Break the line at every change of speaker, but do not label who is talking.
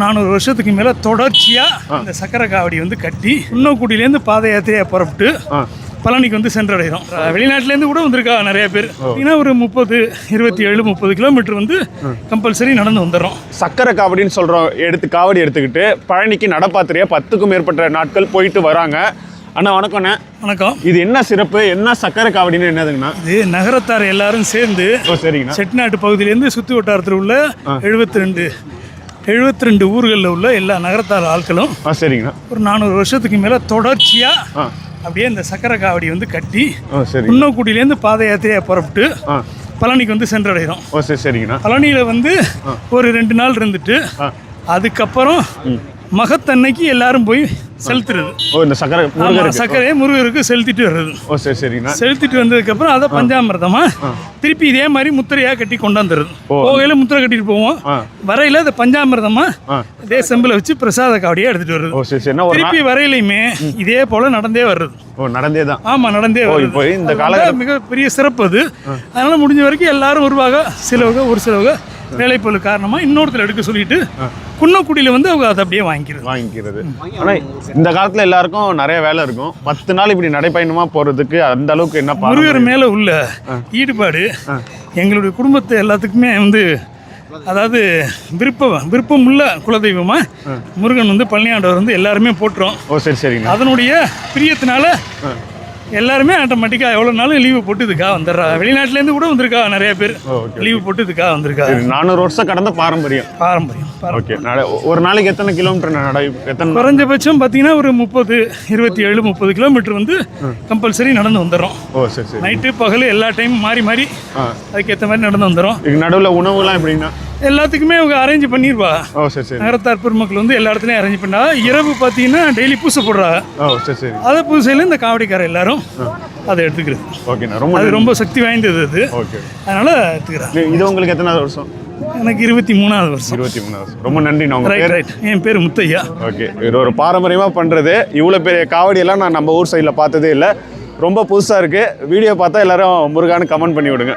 400 வருஷத்துக்கு மேலே தொடர்ச்சியாக இந்த சக்கரை காவடி வந்து கட்டி குன்னக்குடியிலேருந்து பாத யாத்திரையாக புறப்பட்டு பழனிக்கு வந்து சென்றடைகிறோம். வெளிநாட்டிலேருந்து கூட வந்திருக்கா நிறைய பேர். ஏன்னா ஒரு 30 கிலோமீட்டர் வந்து கம்பல்சரி நடந்து வந்துடுறோம்.
சக்கரை காவடின்னு சொல்கிறோம், காவடி எடுத்துக்கிட்டு பழனிக்கு நடப்பாத்திரையாக 10க்கும் மேற்பட்ட நாட்கள் போயிட்டு வராங்க. அண்ணா வணக்கம்ண்ணே.
வணக்கம்.
இது என்ன சிறப்பு, என்ன சக்கரை காவடின்னு என்னதுங்கண்ணா?
இது நகரத்தார் எல்லாரும் சேர்ந்து
சரிங்கண்ணா
செட்டிநாட்டு பகுதியிலேருந்து சுற்றி வட்டாரத்தில் உள்ள 72 ஊர்களில் உள்ள எல்லா நகரத்தார் ஆட்களும்
சரிங்கண்ணா
ஒரு 400 வருஷத்துக்கு மேலே தொடர்ச்சியாக அப்படியே இந்த சக்கரை காவடி வந்து கட்டி குன்னக்குடியிலேருந்து பாத யாத்திரையாக புறப்பட்டு பழனிக்கு வந்து சென்றடைகிறோம்.
சரிங்கண்ணா.
பழனியில் வந்து ஒரு 2 நாள் இருந்துட்டு அதுக்கப்புறம் மகத்தன்னைக்கு எல்லாரும் போய் செலுத்துறது.
இந்த
சக்கரையை முருகருக்கு செலுத்திட்டு வர்றது. செலுத்திட்டு வந்ததுக்கப்புறம் அதை பஞ்சாமிரதமா திருப்பி இதே மாதிரி முத்திரையா கட்டி கொண்டாந்துருது. போகையில முத்திரை கட்டிட்டு போவோம், வரையில அதை பஞ்சாமிரதமா இதே செம்பில் வச்சு பிரசாத காவடியா எடுத்துட்டு வருது. திருப்பி வரையிலையுமே இதே போல நடந்தே வர்றது.
நடந்தேதான்.
ஆமா, நடந்தே வருது. இந்த கால மிகப்பெரிய சிறப்பு அது. அதனால முடிஞ்ச வரைக்கும் எல்லாரும் வருவாங்க. ஒரு சிலவங்க வேலைப்பொருள் காரணமா இன்னொருத்தர் எடுக்க சொல்லிட்டு குன்னக்குடியில வந்து அவங்க அதை அப்படியே வாங்கிக்கிறது.
ஆனா இந்த காலத்துல எல்லாருக்கும் நிறைய வேலை இருக்கும். 10 நாள் இப்படி நடைப்பயணமா போறதுக்கு அந்த அளவுக்கு என்ன
முருகர் மேல உள்ள ஈடுபாடு எங்களுடைய குடும்பத்தை எல்லாத்துக்குமே வந்து, அதாவது விருப்பம் உள்ள குலதெய்வமா முருகன் வந்து பழனியாண்டவர் வந்து எல்லாருமே போட்டுரும். அதனுடைய பிரியத்தினால எல்லாருமே ஆட்டோமேட்டிக்காக எவ்வளோ நாளும் லீவு போட்டு இதுக்காக வந்துடுறா. வெளிநாட்டிலேருந்து கூட வந்திருக்கா நிறைய பேர். லீவு போட்டு இதுக்காக வந்திருக்கா.
400 வருஷம் கடந்த பாரம்பரியம். ஓகே. ஒரு நாளைக்கு எத்தனை கிலோமீட்டர்
குறைஞ்சபட்சம் பார்த்தீங்கன்னா ஒரு 30 கிலோமீட்டர் வந்து கம்பல்சரி நடந்து வந்துடுறோம். நைட்டு பகல் எல்லா டைமும் மாறி அதுக்கேற்ற மாதிரி நடந்து வந்துடும்.
நடுவில் உணவுலாம் எப்படின்னா
எல்லாத்துக்குமே அவங்க அரேஞ்ச் பண்ணிடுவா. நகரத்தார் பெருமக்கள் வந்து எல்லா இடத்துலையும் அரேஞ்ச் பண்ணா. இரவு பார்த்தீங்கன்னா டெய்லி பூசை போடுறாங்க. அதை பூசையில் இந்த காவடிக்கார எல்லாரும் அதை எடுத்துக்கிறது. அது ரொம்ப சக்தி வாய்ந்தது அது. அதனால எடுத்துக்கிறாங்க.
இது உங்களுக்கு எத்தனாவது வருஷம்?
எனக்கு 23வது வருஷம்.
23வது. ரொம்ப நன்றி.
என் பேர் முத்தையா.
ஓகே. இது ஒரு பாரம்பரியமாக பண்ணுறது. இவ்வளோ பெரிய காவடியெல்லாம் நான் நம்ம ஊர் சைடில் பார்த்ததே இல்லை. ரொம்ப புதுசாக இருக்குது. வீடியோ பார்த்தா எல்லாரும் முருகான்னு கமெண்ட் பண்ணி விடுங்க.